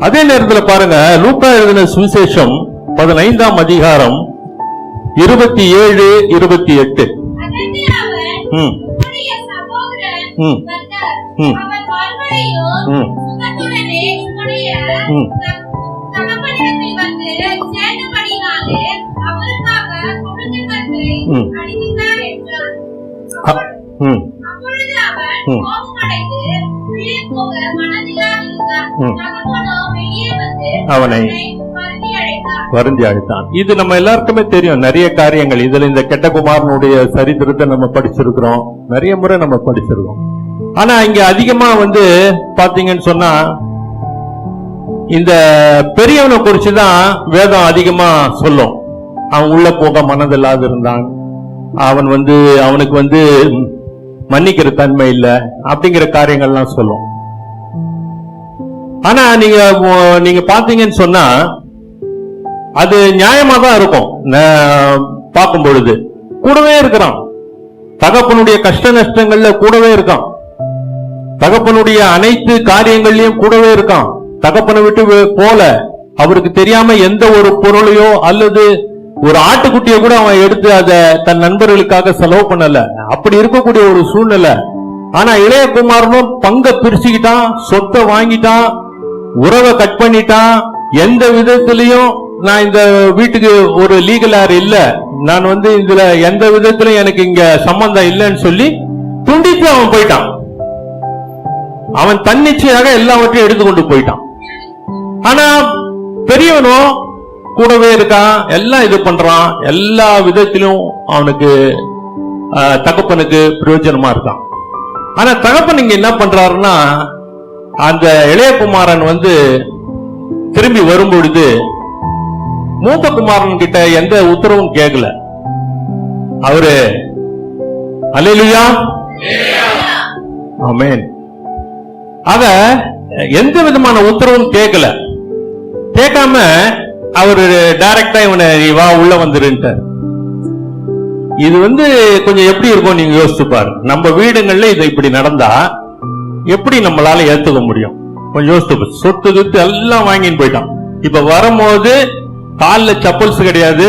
அதே நேரத்தில் பாருங்க, லூக்கா எழுதின சுவிசேஷம் 15ஆம் அதிகாரம் 27, 28. அவனை வருந்தி அழைத்தான். இது நம்ம எல்லாருக்குமே தெரியும், நிறைய காரியங்கள். இதுல இந்த கெட்ட குமாரனுடைய சரித்திரத்தை நம்ம படிச்சிருக்கிறோம், நிறைய முறை நம்ம படிச்சிருக்கோம். ஆனா இங்க அதிகமா பாத்தீங்கன்னு சொன்னா, இந்த பெரியவனை குறிச்சுதான் வேதம் அதிகமா சொல்லும். அவன் உள்ள போக மனதில்லாது இருந்தான், அவன் அவனுக்கு மன்னிக்கிற தன்மை இல்லை அப்படிங்கிற காரியங்கள்லாம் சொல்லும். ஆனா நீங்க பாத்தீங்கன்னு சொன்னா அது நியாயமா தான் இருக்கும். பார்க்கும் பொழுது கூடவே இருக்கிறான், தகப்பனுடைய கஷ்ட நஷ்டங்கள்ல கூடவே இருக்கான், தகப்பனுடைய அனைத்து காரியங்கள்லயும் கூடவே இருக்கான். தகப்பனை விட்டு போல, அவருக்கு தெரியாம எந்த ஒரு பொருளையோ அல்லது ஒரு ஆட்டுக்குட்டியை கூட அவன் எடுத்து அதை தன் நண்பர்களுக்காக செலவு பண்ணல. அப்படி இருக்கக்கூடிய ஒரு சூழ்நிலை. ஆனா இளையகுமாரனும் பங்கை பிரிச்சுக்கிட்டான், சொத்தை வாங்கிட்டான், உறவை கட் பண்ணிட்டான். எந்த விதத்திலையும் நான் இந்த வீட்டுக்கு ஒரு லீகல் ஏர் இல்ல, நான் இதுல எந்த விதத்திலும் எனக்கு இங்க சம்பந்தம் இல்லைன்னு சொல்லி துண்டித்து அவன் போயிட்டான். அவன் தன்னிச்சையாக எல்லாவற்றையும் எடுத்துக்கொண்டு போயிட்டான். ஆனா பெரியவனும் கூடவே இருக்கான், எல்லாம் இது பண்றான், எல்லா விதத்திலும் அவனுக்கு தகப்பனுக்கு பிரயோஜனமா இருக்கான். ஆனா தகப்பன் இங்க என்ன பண்றாருன்னா, அந்த இளையகுமாரன் திரும்பி வரும்பொழுது மூத்த குமாரன் கிட்ட எந்த உத்தரவும் கேட்கல. அவரு அல்லேலூயா ஆமென். ஆக எந்த விதமான உத்தரவும் கேட்கல. கேட்காம அவரு டைரக்டா இவனை வா உள்ள வந்துருன்ட்டார். இது கொஞ்சம் எப்படி இருக்கும் நீங்க யோசிச்சு பாரு. நம்ம வீடுகள்ல இது இப்படி நடந்தா எப்படி நம்மளால ஏத்துக்க முடியும்? கொஞ்சம் யோசிச்சு. சொத்து கித்து எல்லாம் வாங்கின்னு போயிட்டான். இப்ப வரும்போது காலில் சப்பல்ஸ் கிடையாது,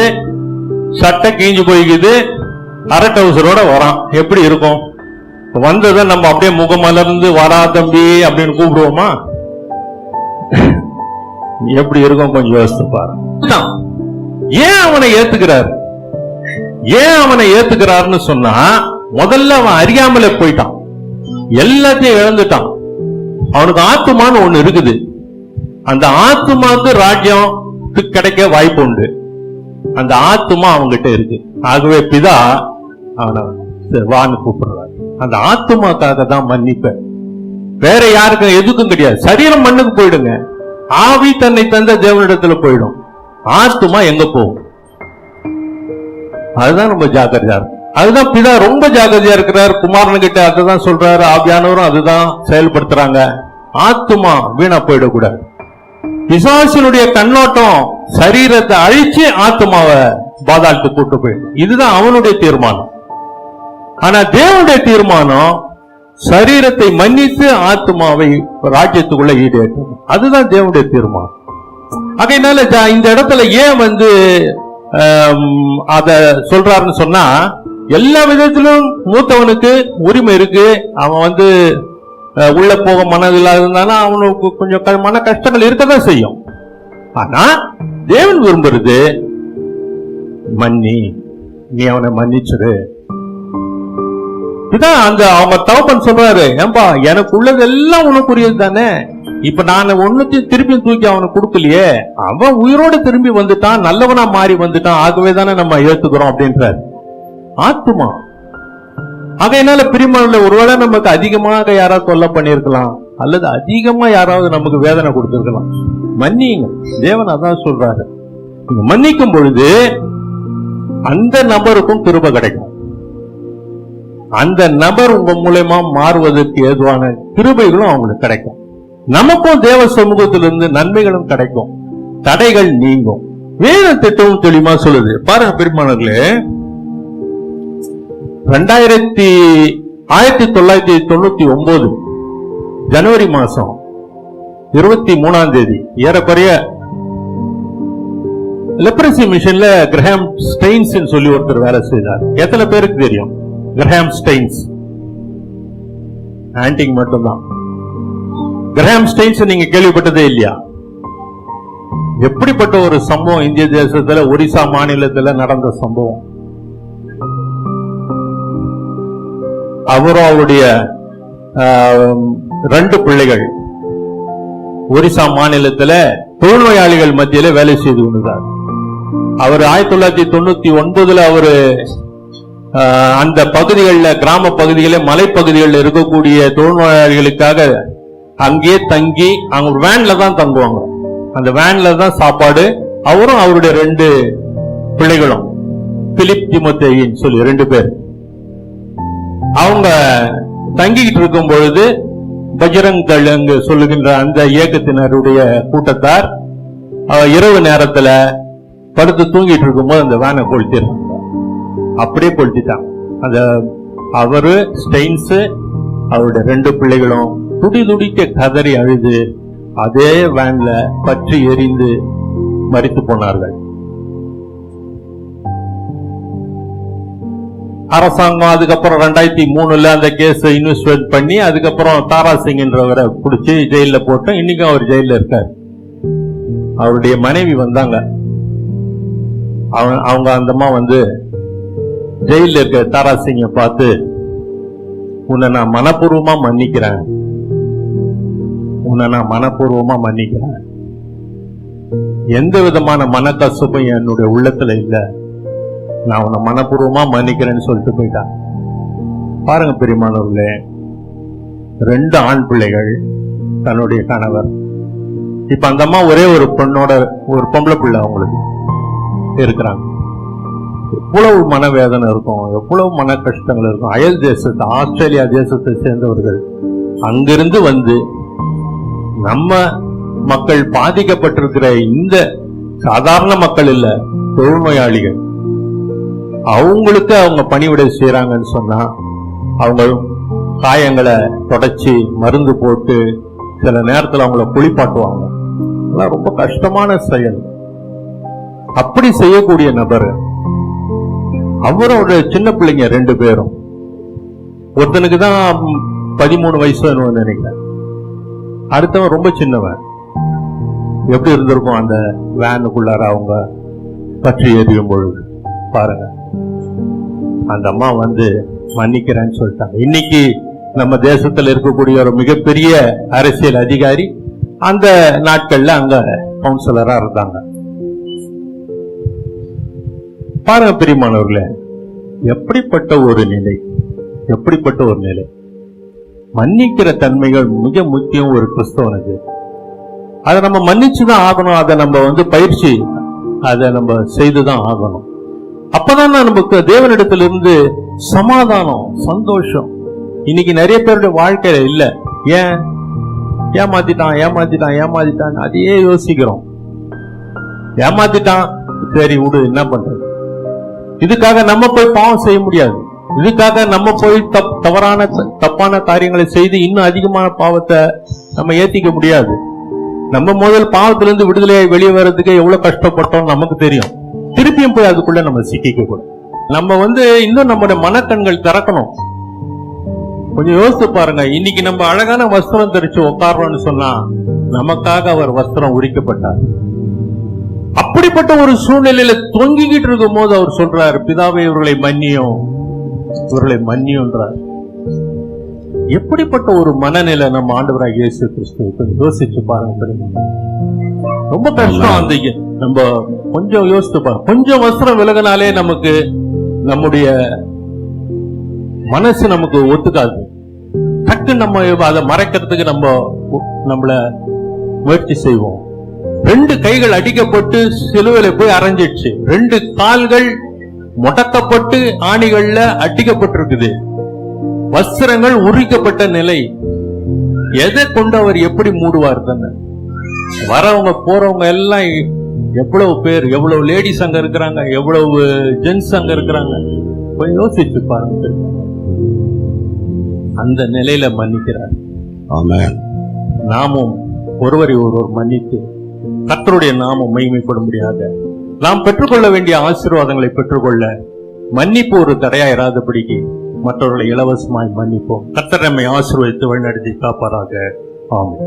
சட்டை கீஞ்சு போய்க்குது, அரை டவுசரோட வரான். எப்படி இருக்கும்? வந்ததை நம்ம அப்படியே முகமலர்ந்து வரா தம்பி அப்படின்னு கூப்பிடுவோமா? எப்படி இருக்கும் கொஞ்சம் யோசிச்சு பாரு. ஏன் அவனை ஏத்துக்கிறார்? ஏன் அவனை ஏத்துக்கிறாருன்னு சொன்னா, முதல்ல அவன் அறியாமலே போயிட்டான், எல்லாத்தையும் இழந்துட்டான். அவனுக்கு ஆத்துமான்னு ஒண்ணு இருக்குது. அந்த ஆத்துமாக்கு ராஜ்யம் கிடைக்க வாய்ப்பு உண்டு. அந்த ஆத்துமா அவங்கிட்ட இருக்கு. ஆகவே பிதா அவனை வான்னு கூப்பிடுறாரு. அந்த ஆத்துமாக்காக தான் மன்னிப்ப, வேற யாருக்கும் எதுக்கும் கிடையாது. சரீரம் மண்ணுக்கு போயிடுங்க, ஆவி தன்னை தந்த தேவனிடத்துல போயிடும். ஆத்துமா எங்க போகும்? அதுதான் ரொம்ப ஜாக்கிரதையா இருக்கும். அதுதான் பிதா ரொம்ப ஜாக்கிரதையா இருக்கிறார். குமாரன் கிட்ட அதுதான் சொல்றாரு, ஆவியானவரும் அதுதான் செயல்படுத்துறாங்க. ஆத்துமா வீணா போயிடக்கூடாது. பிசாசினுடைய கண்ணோட்டம் சரீரத்தை அழிச்சு ஆத்மாவை பாதாளத்துக்கு கூட்டு போயிடும். இதுதான் அவனுடைய தீர்மானம். ஆனா தேவனுடைய தீர்மானம் சரீரத்தை மன்னித்து ஆத்மாவை ராஜ்யத்துக்குள்ள ஈடேற்றும். அதுதான் தேவனுடைய தீர்மானம். அதனால இந்த இடத்துல ஏன் அத சொல்றாருன்னு சொன்னா, எல்லா விதத்திலும் மூத்தவனுக்கு உரிமை இருக்கு. அவன் உள்ள போக மனதில்லாத இருந்தாலும் அவனுக்கு கொஞ்சம் மன கஷ்டங்கள் இருக்கதான் செய்யும். ஆனா தேவன் விரும்புறது மன்னி, நீ அவனை மன்னிச்சிரு. இதான் அவங்க தகப்பன் சொல்றாரு, ஏன்பா எனக்கு உள்ளது எல்லாம் உனக்குரியது தானே, இப்ப நான் ஒண்ணுத்தையும் திருப்பி தூக்கி அவனுக்கு கொடுக்கலையே, அவன் உயிரோடு திரும்பி வந்துட்டான், நல்லவனா மாறி வந்துட்டான், ஆகவே தானே நம்ம ஏத்துக்கிறோம் அப்படின்றார். ஆத்துமா. ஆக என்னால பிரியமானவர்களே, ஒருவேளை நமக்கு அதிகமாக யாராவது தொல்லை பண்ணிருக்கலாம், அல்லது அதிகமா யாராவது நமக்கு வேதனை கொடுத்திருக்கலாம். மன்னிங்க, தேவன் அதான் சொல்றாரு. நீங்க மன்னிக்கும் பொழுது அந்த நபருக்கும் கிருபை கிடைக்கும். அந்த நபர் உங்க மூலமா மாறுவதற்கு ஏதுவான கிருபைகளும் அவங்களுக்கு கிடைக்கும். நமக்கும் தேவ சமூகத்திலிருந்து நன்மைகளும் கிடைக்கும், தடைகள் நீங்கும். வேத திட்டமும் தெளிவா சொல்லுது. பாருங்க பெருமானர்களே, 1999 ஜனவரி மாசம் 23ஆம் தேதி ஏறக்குறைய லெப்ரசி மிஷன்ல கிரஹாம் ஸ்டெயின்ஸ் சொல்லி ஒருத்தர் வேலை செய்தார். எத்தனை பேருக்கு தெரியும் கிரஹாம் ஸ்டெயின்ஸ்? ஆன்டிங் மட்டும்தான். கிரஹாம் ஸ்டெயின்ஸ் நீங்க கேள்விப்பட்டதே இல்லையா? எப்படிப்பட்ட ஒரு சம்பவம் இந்திய தேசத்துல, ஒரிசா மாநிலத்துல நடந்த சம்பவம். அவரும் அவருடைய 2 பிள்ளைகள் ஒரிசா மாநிலத்துல தொழுநோயாளிகள் மத்தியில வேலை செய்து கொண்டார். அவர் 1999 அவரு அந்த பகுதிகளில், கிராம பகுதிகளில், மலைப்பகுதிகளில் இருக்கக்கூடிய தொழுநோயாளிகளுக்காக அங்கே தங்கி, அவங்க வேன்ல தான் தங்குவாங்க, அந்த வேன்ல தான் சாப்பாடு. அவரும் அவருடைய 2 பிள்ளைகளும், பிலிப் திமோத்தேயின் சொல்லி 2 பேர், அவங்க தங்கிக்கிட்டு இருக்கும் பொழுது பஜ்ரங் தள் அங்கு சொல்லுகின்ற அந்த இயக்கத்தினருடைய கூட்டத்தார் இரவு நேரத்துல படுத்து தூங்கிட்டு இருக்கும்போது அந்த வேனை கொளுத்திடுறாங்க. அப்படியே கொளுத்திட்டாங்க. அந்த அவரு ஸ்டெயின்ஸ் அவருடைய 2 பிள்ளைகளும் துடி துடிக்க கதறி அழுது அதே வேன்ல பற்றி எரிந்து மரித்து போனார்கள். அரசாங்கம் அதுக்கப்புறம் 2003 அந்த கேஸ் இன்வெஸ்டிகேட் பண்ணி அதுக்கப்புறம் தாரா சிங் என்றவரை பிடிச்சி ஜெயில போட்டு இன்னைக்கும் அவர் ஜெயில இருக்கார். அவருடைய மனைவி வந்தாங்க. அவங்க அந்தமா வந்து ஜெயில இருக்க தாரா சிங்க பார்த்து, உன்னை நான் மனப்பூர்வமா மன்னிக்கிறேன், உன்னை நான் மனப்பூர்வமா மன்னிக்கிறேன், எந்த விதமான மனக்கசப்பும் என்னுடைய உள்ளத்துல இல்லை, நான் உன்னை மனப்பூர்வமா மன்னிக்கிறேன்னு சொல்லிட்டு போயிட்டான். பாருங்க பெரியமானவர்களே, 2 ஆண் பிள்ளைகள், தன்னுடைய கணவர். இப்ப அந்த அம்மா ஒரே ஒரு பொண்ணோட, ஒரு பொம்பளை பிள்ளை அவங்களுக்கு இருக்கிறாங்க. எவ்வளவு மனவேதனை இருக்கும், எவ்வளவு மன கஷ்டங்கள் இருக்கும். அயல் தேசத்து, ஆஸ்திரேலியா தேசத்தை சேர்ந்தவர்கள் அங்கிருந்து வந்து நம்ம மக்கள் பாதிக்கப்பட்டிருக்கிற இந்த சாதாரண மக்கள் இல்ல, தொழுநோயாளிகள், அவங்களுக்கு அவங்க பணிவிடை செய்யறாங்கன்னு சொன்னா, அவங்க காயங்களை தொடச்சி மருந்து போட்டு சில நேரத்தில் அவங்கள குளிப்பாட்டுவாங்க. அதெல்லாம் ரொம்ப கஷ்டமான செயல். அப்படி செய்யக்கூடிய நபர், அவரோட சின்ன பிள்ளைங்க 2 பேரும், ஒருத்தனுக்கு தான் 13 வயசு நினைக்கிறேன், அடுத்தவன் ரொம்ப சின்னவன். எப்படி இருந்திருக்கும் அந்த வேனுக்குள்ளார அவங்க பற்றி எரியும் பொழுது. பாருங்க, அந்த அம்மா வந்து மன்னிக்கிறேன்னு சொல்லிட்டாங்க. இன்னைக்கு நம்ம தேசத்தில் இருக்கக்கூடிய ஒரு மிகப்பெரிய அரசியல் அதிகாரி அந்த நாட்கள்ல அங்க கவுன்சிலரா இருந்தாங்க. பாருங்க பிரியமானவர்களே, எப்படிப்பட்ட ஒரு நிலை, எப்படிப்பட்ட ஒரு நிலை. மன்னிக்கிற தன்மைகள் மிக முக்கியம் ஒரு கிறிஸ்தவனுக்கு. அதை நம்ம மன்னிச்சுதான் ஆகணும். அதை நம்ம வந்து பயிற்சி, அதை நம்ம செய்துதான் ஆகணும். அப்பதான் நமக்கு தேவனிடத்திலிருந்து சமாதானம், சந்தோஷம். இன்னைக்கு நிறைய பேருடைய வாழ்க்கையில இல்ல. ஏன்? ஏமாத்திட்டான் ஏமாத்திட்டான் ஏமாத்திட்டான் அதையே யோசிக்கிறோம். ஏமாத்திட்டான், சரி விடு, என்ன பண்றது? இதுக்காக நம்ம போய் பாவம் செய்ய முடியாது. இதுக்காக நம்ம போய் தப்பான காரியங்களை செய்து இன்னும் அதிகமான பாவத்தை நம்ம ஏத்திக்க முடியாது. நம்ம முதல் பாவத்திலிருந்து விடுதலையாய் வெளியே வர்றதுக்கு எவ்வளவு கஷ்டப்பட்டோம் நமக்கு தெரியும். திருப்பியும் போய் அதுக்குள்ள நம்ம சிக்கிக்க கூடாது. நம்ம வந்து இன்னும் நம்முடைய மனக்கண்கள் திறக்கணும். கொஞ்சம் யோசித்து பாருங்க. இன்னைக்கு நம்ம அழகான வஸ்திரம் தெரிச்சு உட்கார்றோம்னு சொன்னா, நமக்காக அவர் வஸ்திரம் உரிக்கப்பட்டார். அப்படிப்பட்ட ஒரு சூழ்நிலையில தொங்கிக்கிட்டு இருக்கும் போது அவர் சொல்றார், பிதாவே இவர்களை மன்னியும், இவர்களை மன்னியுன்றார். எப்படிப்பட்ட ஒரு மனநிலை நம்ம ஆண்டவராகிய இயேசு கிறிஸ்துவுக்கு யோசிச்சு பாருங்க. ரொம்ப கஷ்டம். அந்த நம்ம கொஞ்சம் யோசித்து பாருங்க. கொஞ்சம் வஸ்திரம் விலகினாலே நமக்கு நம்முடைய மனசு நமக்கு ஒத்துக்காது. டக்கு நம்ம அதை மறைக்கிறதுக்கு நம்மள முயற்சி செய்வோம். 2 கைகள் அடிக்கப்பட்டு சிலுவையில போய் அரைஞ்சிடுச்சு. 2 கால்கள் முடக்கப்பட்டு ஆணிகள்ல அடிக்கப்பட்டிருக்குது. வஸ்திரங்கள் உரிக்கப்பட்ட நிலை. எதை கொண்டு அவர் எப்படி மூடுவார் தானே? வரவங்க போறவங்க எல்லாம் எவ்வளவு பேர், எவ்வளவு லேடிஸ் அங்க இருக்கிறாங்க, எவ்வளவு ஜென்ஸ் அங்க இருக்கிறாங்க. கொஞ்சம் யோசிச்சு பாருங்க. அந்த நிலையில மன்னிக்கிறார். ஆமென். நாமும் ஒருவரை ஒருவர் மன்னித்து கர்த்தருடைய நாமம் மகிமைப்படும்படியாக நாம் பெற்றுக்கொள்ள வேண்டிய ஆசீர்வாதங்களை பெற்றுக்கொள்ள மன்னிப்பு ஒரு தடையா இராதபடிக்கு மற்றவர்களை இலவசமாய் மன்னிப்போம். கர்த்தர் நம்மை ஆசீர்வதித்து வழிநடத்தி காப்பாராக. ஆமென்.